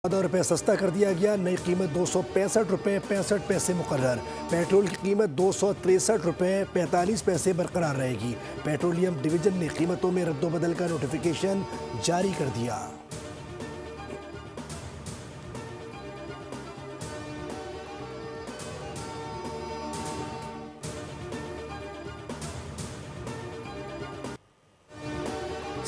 रुपये सस्ता कर दिया गया। नई कीमत 265 रुपये 65 पैसे मुकर्रर। पेट्रोल की कीमत 263 रुपये 45 पैसे बरकरार रहेगी। पेट्रोलियम डिवीजन ने कीमतों में रद्दोबदल का नोटिफिकेशन जारी कर दिया।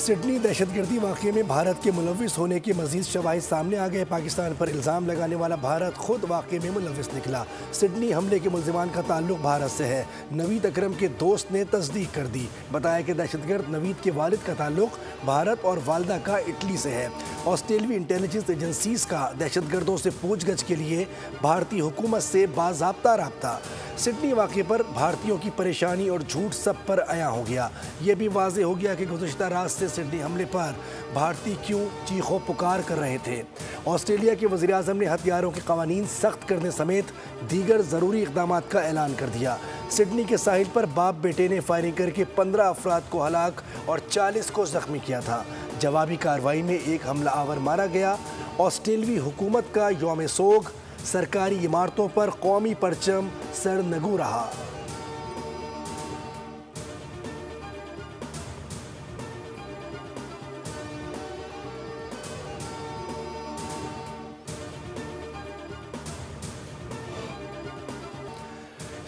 सिडनी दहशतगर्दी वाक़े में भारत के मुलविस होने के मज़ीद शवाहिद सामने आ गए। पाकिस्तान पर इल्ज़ाम लगाने वाला भारत खुद वाक़े में मुलविस निकला। सिडनी हमले के मुल्ज़िमान का ताल्लुक भारत से है। नवीद अकरम के दोस्त ने तस्दीक कर दी। बताया कि दहशतगर्द नवीद के वालिद का ताल्लुक भारत और वालदा का इटली से है। ऑस्ट्रेलियाई इंटेलिजेंस एजेंसीज़ का दहशतगर्दों से पूछगछ के लिए भारतीय हुकूमत से बाज़ाब्ता राब्ता। सिडनी वाक़े पर भारतीयों की परेशानी और झूठ सब पर आया हो गया। ये भी वाज़ेह हो गया कि गुज़श्ता रात से सिडनी हमले पर भारतीय क्यों चीखों पुकार कर रहे थे। ऑस्ट्रेलिया के वज़ीर-ए-आज़म ने हथियारों के क़वानीन सख्त करने समेत दीगर ज़रूरी इक़दामात का ऐलान कर दिया। सिडनी के साहिल पर बाप बेटे ने फायरिंग करके 15 अफराद को हलाक और 40 को ज़ख्मी किया था। जवाबी कार्रवाई में एक हमला आवर मारा गया। ऑस्ट्रेलवी हुकूमत का यौम सोग, सरकारी इमारतों पर कौमी परचम सरनगू रहा।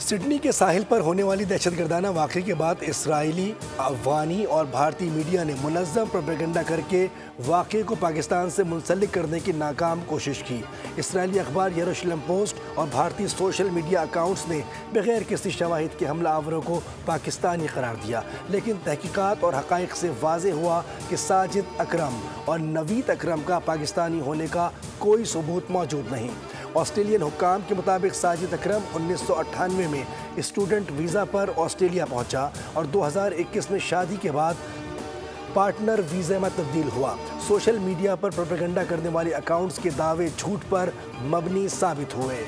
सिडनी के साहिल पर होने वाली दहशतगर्दाना वाक़े के बाद इसराइली, अफगानी और भारतीय मीडिया ने मुनज़्ज़म प्रोपेगेंडा करके वाक़े को पाकिस्तान से मुंसलिक करने की नाकाम कोशिश की। इसराइली अखबार यरूशलेम पोस्ट और भारतीय सोशल मीडिया अकाउंट्स ने बग़ैर किसी शवाहिद के हमला आवरों को पाकिस्तानी करार दिया। लेकिन तहकीकात और हक़ाइक़ से वाज़ेह हुआ कि साजिद अकरम और नवीद अकरम का पाकिस्तानी होने का कोई सबूत मौजूद नहीं। ऑस्ट्रेलियन हुक्काम के मुताबिक साजिद अकरम 1998 में स्टूडेंट वीज़ा पर ऑस्ट्रेलिया पहुंचा और 2021 में शादी के बाद पार्टनर वीज़ा में तब्दील हुआ। सोशल मीडिया पर प्रोपेगेंडा करने वाले अकाउंट्स के दावे झूठ पर मबनी साबित हुए।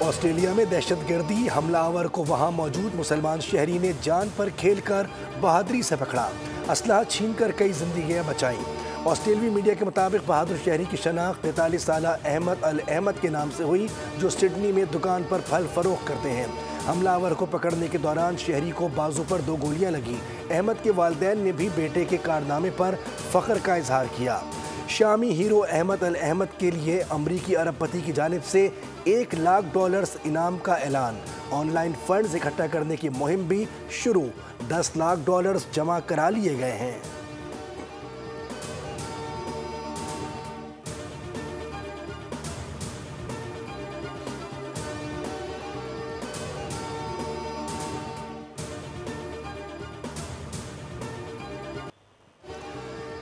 ऑस्ट्रेलिया में दहशतगर्दी हमलावर को वहां मौजूद मुसलमान शहरी ने जान पर खेलकर बहादुरी से पकड़ा। असलहा छीनकर कई जिंदगियां बचाईं। ऑस्ट्रेलियाई मीडिया के मुताबिक बहादुर शहरी की शनाख्त 45 साल अहमद अल अहमद के नाम से हुई, जो सिडनी में दुकान पर फल फरोख्त करते हैं। हमलावर को पकड़ने के दौरान शहरी को बाजू पर 2 गोलियां लगीं। अहमद के वालिदैन ने भी बेटे के कारनामे पर फ़ख्र का इजहार किया। शामी हीरो अहमद अल अहमद के लिए अमरीकी अरबपति की जानिब से $1 लाख इनाम का ऐलान। ऑनलाइन फंड्स इकट्ठा करने की मुहिम भी शुरू। $10 लाख जमा करा लिए गए हैं।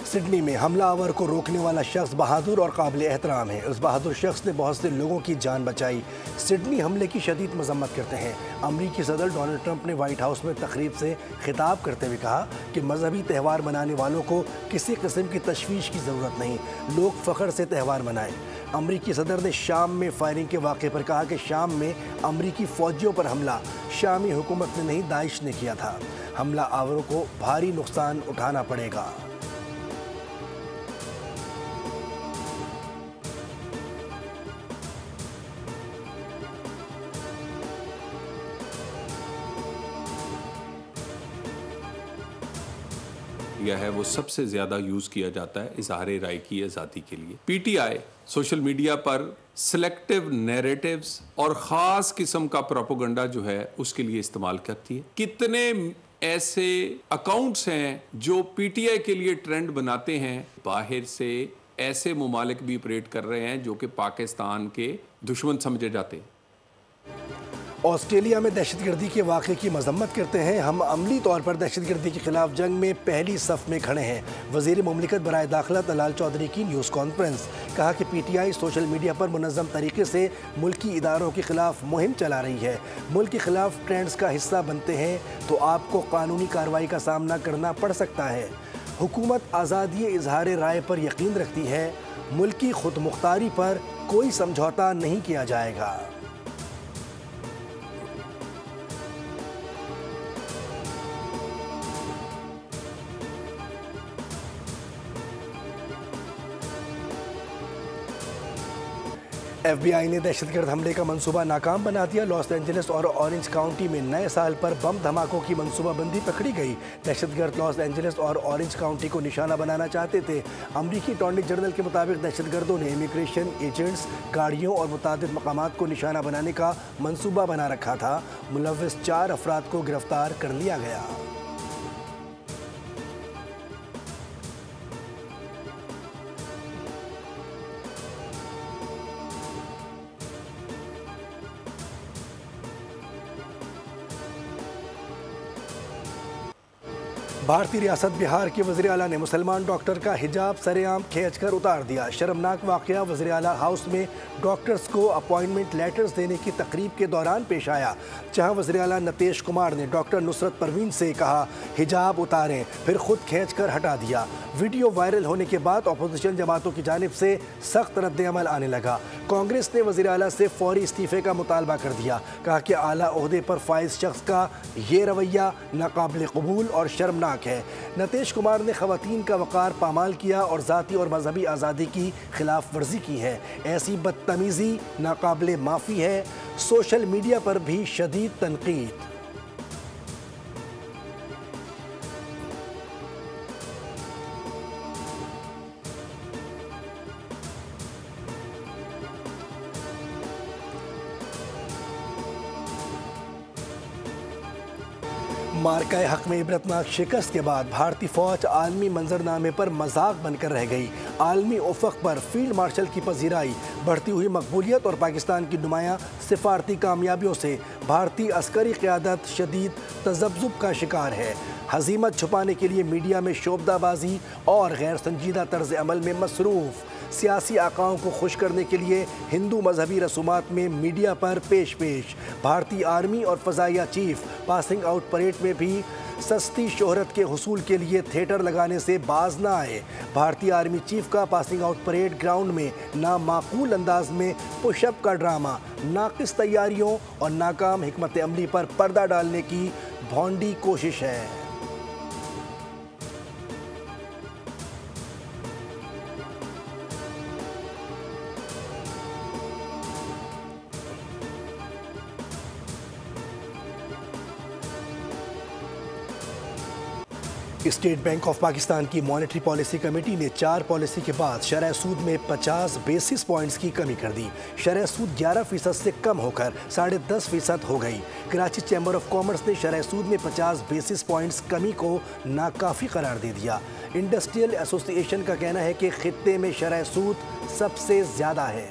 सिडनी में हमलावर को रोकने वाला शख्स बहादुर और काबिल एहतराम है। उस बहादुर शख्स ने बहुत से लोगों की जान बचाई। सिडनी हमले की शदीद मजम्मत करते हैं। अमरीकी सदर डोनाल्ड ट्रंप ने व्हाइट हाउस में तकरीब से खिताब करते हुए कहा कि मजहबी त्यौहार मनाने वालों को किसी किस्म की तशवीश की ज़रूरत नहीं, लोग फ़ख्र से त्यौहार मनाएं। अमरीकी सदर ने शाम में फायरिंग के वाक़े पर कहा कि शाम में अमरीकी फ़ौजियों पर हमला शामी हुकूमत ने नहीं, दाइश ने किया था। हमला आवरों को भारी नुकसान उठाना पड़ेगा। यह है वो सबसे ज़्यादा यूज़ किया जाता है इज़हार राय की आज़ादी के लिए। पीटीआई सोशल मीडिया पर सिलेक्टिव नैरेटिव्स और ख़ास किस्म का प्रोपेगेंडा जो है उसके लिए इस्तेमाल करती है। कितने ऐसे अकाउंट्स हैं जो पीटीआई के लिए ट्रेंड बनाते हैं। बाहर से ऐसे ममालिक भी ऑपरेट कर रहे हैं जो कि पाकिस्तान के दुश्मन समझे जाते हैं। ऑस्ट्रेलिया में दहशतगर्दी के वाक़े की मजम्मत करते हैं। हम अमली तौर पर दहशतगर्दी के खिलाफ जंग में पहली सफ में खड़े हैं। वज़ीर मुमलिकत बराए दाखिला तलाल चौधरी की न्यूज़ कॉन्फ्रेंस। कहा कि पीटीआई सोशल मीडिया पर मुनज़्ज़म तरीके से मुल्की इदारों के खिलाफ मुहिम चला रही है। मुल्क के खिलाफ ट्रेंड्स का हिस्सा बनते हैं तो आपको कानूनी कार्रवाई का सामना करना पड़ सकता है। हुकूमत आज़ादी इजहार राय पर यकीन रखती है, मुल्की खुद मुख्तारी पर कोई समझौता नहीं किया जाएगा। FBI ने दहशतगर्द हमले का मंसूबा नाकाम बना दिया। लॉस एंजलिस और ऑरेंज काउंटी में नए साल पर बम धमाकों की मंसूबाबंदी पकड़ी गई। दहशतगर्द लॉस एंजलिस और ऑरेंज काउंटी को निशाना बनाना चाहते थे। अमरीकी अटॉर्नी जनरल के मुताबिक दहशतगर्दों ने इमिग्रेशन एजेंट्स, गाड़ियों और मुतादिद मकामात को निशाना बनाने का मंसूबा बना रखा था। मुलव्विस 4 अफराद को गिरफ्तार कर लिया गया। भारतीय रियासत बिहार के वज़ीर आला ने मुसलमान डॉक्टर का हिजाब सरेआम खींचकर उतार दिया। शर्मनाक वाक़या वज़ीर आला हाउस में डॉक्टर्स को अपॉइंटमेंट लेटर्स देने की तकरीब के दौरान पेश आया, जहां वज़ीर आला नीतीश कुमार ने डॉक्टर नुसरत परवीन से कहा हिजाब उतारें, फिर खुद खींचकर हटा दिया। वीडियो वायरल होने के बाद अपोजिशन जमातों की जानिब से सख्त रद्द-ए-अमल आने लगा। कांग्रेस ने वज़ीर आला से फौरी इस्तीफ़े का मुतालबा कर दिया। कहा कि आला ओहदे पर फाइज शख्स का ये रवैया नाकाबिल कबूल और शर्मनाक है। नीतीश कुमार ने ख़वातीन का वक़ार पामाल किया और ज़ाती और मजहबी आज़ादी की खिलाफ वर्जी की है। ऐसी बदतमीज़ी नाकाबिल माफ़ी है। सोशल मीडिया पर भी शदीद तनकीद। मार्का हक में इबरतनाक शिकस्त के बाद भारतीय फौज आलमी मंजरनामे पर मजाक बनकर रह गई। आलमी उफ़क़ पर फील्ड मार्शल की पजीराई, बढ़ती हुई मकबूलियत और पाकिस्तान की नुमायां सिफारती कामयाबियों से भारतीय अस्करी क़यादत शदीद तज़ब्ज़ुब का शिकार है। हज़ीमत छुपाने के लिए मीडिया में शोबदाबाजी और गैर संजीदा तर्ज अमल में मसरूफ़। सियासी आकाओं को खुश करने के लिए हिंदू मजहबी रसूमात में मीडिया पर पेश। भारतीय आर्मी और फ़ज़ाइया चीफ पासिंग आउट परेड में भी सस्ती शोहरत के हुसूल के लिए थिएटर लगाने से बाज न आए। भारतीय आर्मी चीफ का पासिंग आउट परेड ग्राउंड में नामाकूल अंदाज में पुशअप का ड्रामा, नाकिस तैयारियों और नाकाम हिकमत अमली पर पर्दा डालने की भौंडी कोशिश है। स्टेट बैंक ऑफ पाकिस्तान की मॉनेटरी पॉलिसी कमेटी ने 4 पॉलिसी के बाद शरह सूद में 50 बेसिस पॉइंट्स की कमी कर दी। शरह सूद 11% से कम होकर 10.5% हो गई। कराची चैम्बर ऑफ कॉमर्स ने शरह सूद में 50 बेसिस पॉइंट्स कमी को नाकाफ़ी करार दे दिया। इंडस्ट्रियल एसोसिएशन का कहना है कि खित्ते में शरह सूद सबसे ज़्यादा है।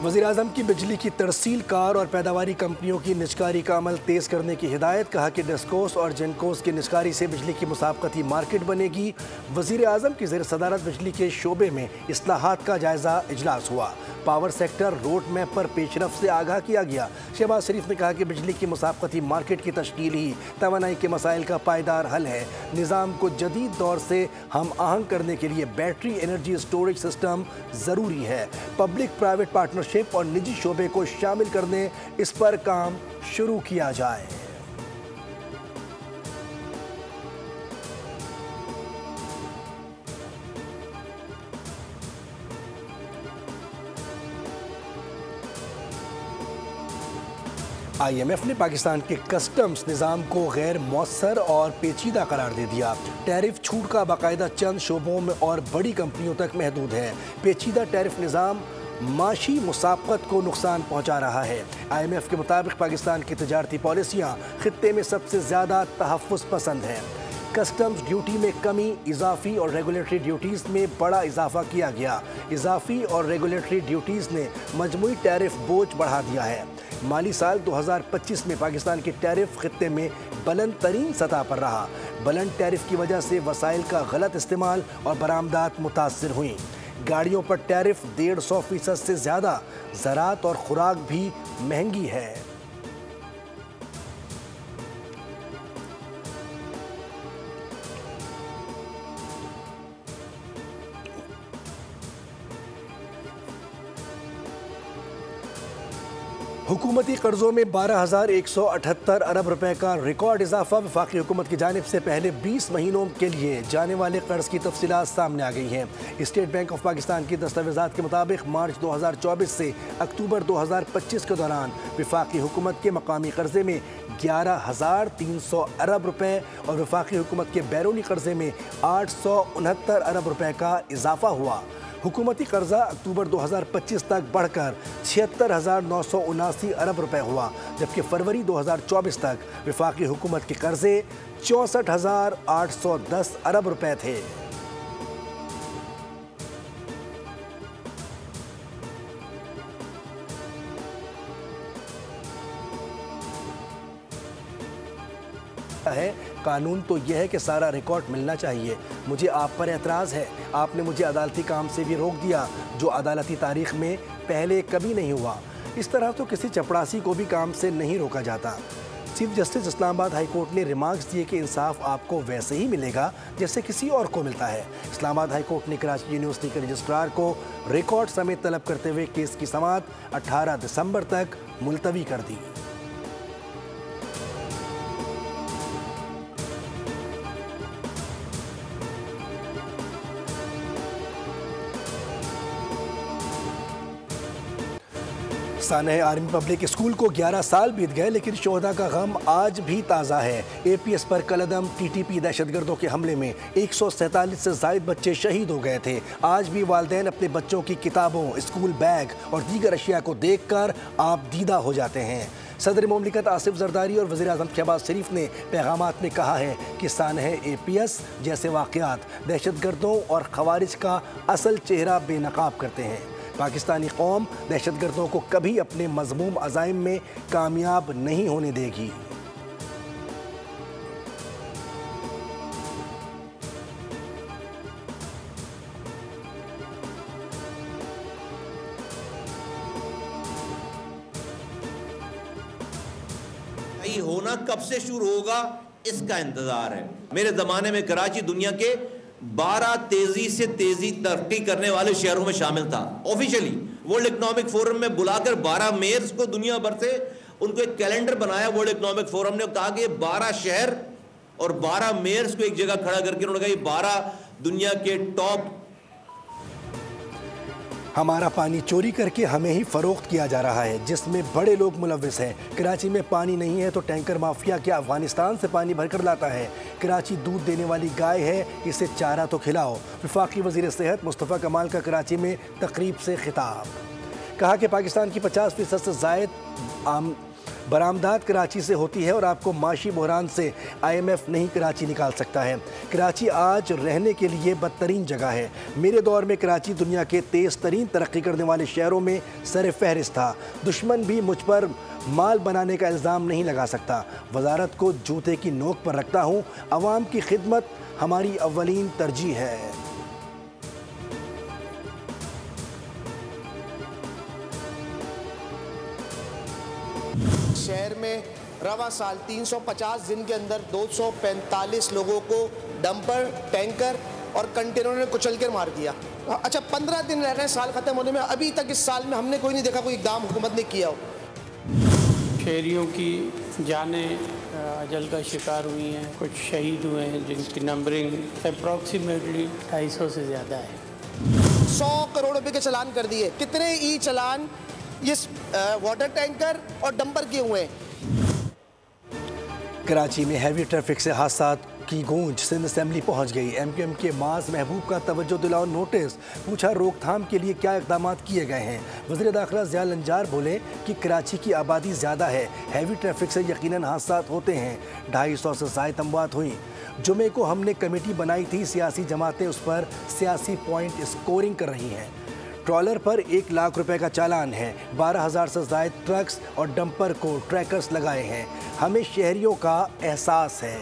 वज़ीर-ए-आज़म की बिजली की तरसील कार और पैदावारी कंपनियों की निजकारी का अमल तेज़ करने की हिदायत। कहा कि डिस्कोस और जेनकोस की निजकारी से बिजली की मुसाबकती मार्केट बनेगी। वज़ीर-ए-आज़म की ज़ेर सदारत बिजली के शोबे में इस्लाहात का जायज़ा इजलास हुआ। पावर सेक्टर रोड मैप पर पेशरफ से आगाह किया गया। शहबाज शरीफ ने कहा कि बिजली की मुसाबकती मार्केट की तश्कील ही तवानाई के मसाइल का पायदार हल है। निज़ाम को जदीद दौर से हम आहंग करने के लिए बैटरी एनर्जी स्टोरेज सिस्टम ज़रूरी है। पब्लिक प्राइवेट पार्टनरशिप और निजी शोबे को शामिल करने इस पर काम शुरू किया जाए। IMF ने पाकिस्तान के कस्टम्स निज़ाम को गैर मौसर और पेचीदा करार दे दिया। टैरिफ छूट का बाकायदा चंद शोबों में और बड़ी कंपनियों तक महदूद है। पेचीदा टैरिफ निज़ाम माशी मुसाबकत को नुकसान पहुंचा रहा है। IMF के मुताबिक पाकिस्तान की तजारती पॉलिसियाँ खित्ते में सबसे ज़्यादा तहफ़्फ़ुज़ पसंद हैं। कस्टम्स ड्यूटी में कमी, इजाफी और रेगुलेटरी ड्यूटीज़ में बड़ा इजाफा किया गया। इजाफी और रेगुलेटरी ड्यूटीज़ ने मजमूई टैरिफ बोझ बढ़ा दिया है। माली साल 2025 में पाकिस्तान की टैरिफ खित्ते में बुलंद तरीन सतह पर रहा। बुलंद टैरिफ की वजह से वसाइल का गलत इस्तेमाल और बरामदात मुतासर हुई। गाड़ियों पर टैरिफ 150% से ज़्यादा। ज़राअत और खुराक भी महंगी है। हुकूमती कर्जों में 12,178 अरब रुपए का रिकॉर्ड इजाफा। वफाकी हुकूमत की जानिब से पहले 20 महीनों के लिए जाने वाले कर्ज की तफसीलात सामने आ गई हैं। स्टेट बैंक ऑफ पाकिस्तान की दस्तावेज़ात के मुताबिक मार्च 2024 से अक्टूबर 2025 के दौरान वफाकी हुकूमत के मकामी कर्जे में 11,300 अरब रुपए और वफाकी हुकूमत के बैरूनी कर्जे में 869 अरब रुपए का इजाफा हुआ। हुकूमती कर्जा अक्टूबर 2025 तक बढ़कर 76,979 अरब रुपए हुआ, जबकि फरवरी 2024 तक वफाकी हुकूमत के कर्जे 64,810 अरब रुपए थे। है कानून तो यह है कि सारा रिकॉर्ड मिलना चाहिए। मुझे आप पर एतराज़ है, आपने मुझे अदालती काम से भी रोक दिया, जो अदालती तारीख में पहले कभी नहीं हुआ। इस तरह तो किसी चपड़ासी को भी काम से नहीं रोका जाता। Chief justice Islamabad high court ने रिमार्क्स दिए कि इंसाफ आपको वैसे ही मिलेगा जैसे किसी और को मिलता है। इस्लामाबाद हाई कोर्ट ने कराची यूनिवर्सिटी के रजिस्ट्रार को रिकॉर्ड समेत तलब करते हुए केस की समाअत 18 दिसंबर तक मुलतवी कर दी। सानह आर्मी पब्लिक स्कूल को 11 साल बीत गए, लेकिन शोहदा का गम आज भी ताज़ा है। APS पर कलअदम TTP दहशतगर्दों के हमले में 147 से ज़ायद बच्चे शहीद हो गए थे। आज भी वालिदैन अपने बच्चों की किताबों, स्कूल बैग और दीगर अशिया को देख कर आप दीदा हो जाते हैं। सदर मुमलिकत आसिफ जरदारी और वज़ीर आज़म शहबाज शरीफ ने पैगामात में कहा है कि सानह APS जैसे वाक़यात दहशतगर्दों और खवारिज का असल चेहरा बेनकाब करते हैं। पाकिस्तानी कौम दहशतगर्दों को कभी अपने मज़मूम अज़ाइम में कामयाब नहीं होने देगी। होना कब से शुरू होगा इसका इंतजार है। मेरे ज़माने में कराची दुनिया के 12 तेजी से तेजी तरक्की करने वाले शहरों में शामिल था। ऑफिशियली वर्ल्ड इकोनॉमिक फोरम में बुलाकर 12 मेयर्स को दुनिया भर से उनको एक कैलेंडर बनाया वर्ल्ड इकोनॉमिक फोरम ने, कहा कि 12 शहर और 12 मेयर्स को एक जगह खड़ा करके उन्होंने कहा ये 12 दुनिया के टॉप। हमारा पानी चोरी करके हमें ही फरोख्त किया जा रहा है, जिसमें बड़े लोग मुलव्विस हैं। कराची में पानी नहीं है तो टैंकर माफिया क्या अफगानिस्तान से पानी भरकर लाता है। कराची दूध देने वाली गाय है, इसे चारा तो खिलाओ। वफाकी वज़ीर सेहत मुस्तफ़ा कमाल का कराची में तकरीब से खिताब। कहा कि पाकिस्तान की 50% से ज़ायद बरामदात कराची से होती है और आपको माशी बहरान से IMF नहीं कराची निकाल सकता है। कराची आज रहने के लिए बदतरीन जगह है। मेरे दौर में कराची दुनिया के तेज़ तरीन तरक्की करने वाले शहरों में सर फहरिस्त था। दुश्मन भी मुझ पर माल बनाने का इल्ज़ाम नहीं लगा सकता। वजारत को जूते की नोक पर रखता हूँ। अवाम की खिदमत हमारी अव्वलीन तरजीह है। शहर में रवा साल 350 दिन के अंदर 245 लोगों को डंपर, टैंकर और कंटेनरों ने कुचल कर मार दिया। अच्छा, 15 दिन रह गए साल ख़त्म होने में, अभी तक इस साल में हमने कोई नहीं देखा कोई इक़दाम हुकूमत ने किया हो। शहरियों की जानें अजल का शिकार हुई हैं, कुछ शहीद हुए हैं जिनकी नंबरिंग अप्रॉक्सीमेटली 250 से ज़्यादा है। 100 करोड़ रुपए के चालान कर दिए। कितने ई चालान ये वाटर टैंकर और डंपर किए हुए हैं। कराची में हैवी ट्रैफिक से हादसा की गूंज सिंध असेंबली पहुंच गई। MQM के माज महबूब का तवज्जो दिलाओ नोटिस। पूछा रोकथाम के लिए क्या इक़दाम किए गए हैं। वज़ीर दाखिला ज़िया लंजार बोले कि कराची की आबादी ज़्यादा है, हैवी ट्रैफिक से यकीनन हादसा होते हैं। 250 से ज़ायद अमवात हुई। जुमे को हमने कमेटी बनाई थी, सियासी जमातें उस पर सियासी पॉइंट स्कोरिंग कर रही हैं। ट्रॉलर पर 1 लाख रुपए का चालान है। 12,000 से ज़ायद ट्रक्स और डंपर को ट्रैकर्स लगाए हैं। हमें शहरियों का एहसास है।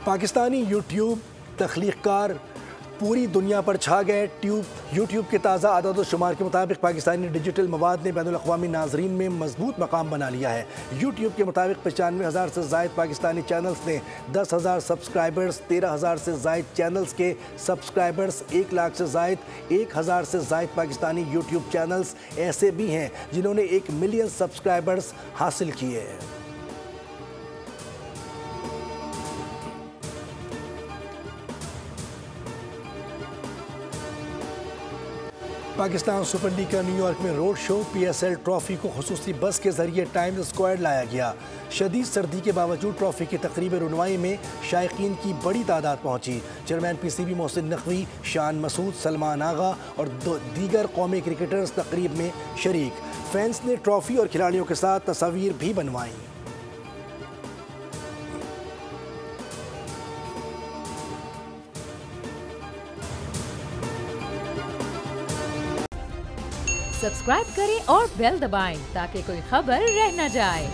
पाकिस्तानी यूट्यूब तख्लीक़कार पूरी दुनिया पर छा गए। यूट्यूब के ताज़ा आदाद शुमार के मुताबिक पाकिस्तानी डिजिटल मवाद ने बैनुल अक़वामी नाज़रीन में मजबूत मकाम बना लिया है। यूट्यूब के मुताबिक 95,000 से ज़ायद पाकिस्तानी चैनल्स ने 10,000 सब्सक्राइबर्स, 13,000 से ज़ायद चैनल्स के सब्सक्राइबर्स, 1 लाख से ज़ायद, 1,000 से ज़ायद पाकिस्तानी यूट्यूब चैनल्स ऐसे भी हैं जिन्होंने 1 मिलियन सब्सक्राइबर्स हासिल किए हैं। पाकिस्तान सुपर लीग का न्यूयॉर्क में रोड शो। PSL ट्रॉफी को खुसूसी बस के जरिए टाइम्स स्क्वायर लाया गया। शदीद सर्दी के बावजूद ट्रॉफी की तकरीब रुनवाई में शायकीन की बड़ी तादाद पहुंची। चेयरमैन PCB मोहसिन नकवी, शान मसूद, सलमान आगा और दीगर कौमी क्रिकेटर्स तकरीब में शरीक। फैंस ने ट्रॉफी और खिलाड़ियों के साथ तस्वीर भी बनवाई। सब्सक्राइब करें और बेल दबाएं ताकि कोई खबर रह न जाए।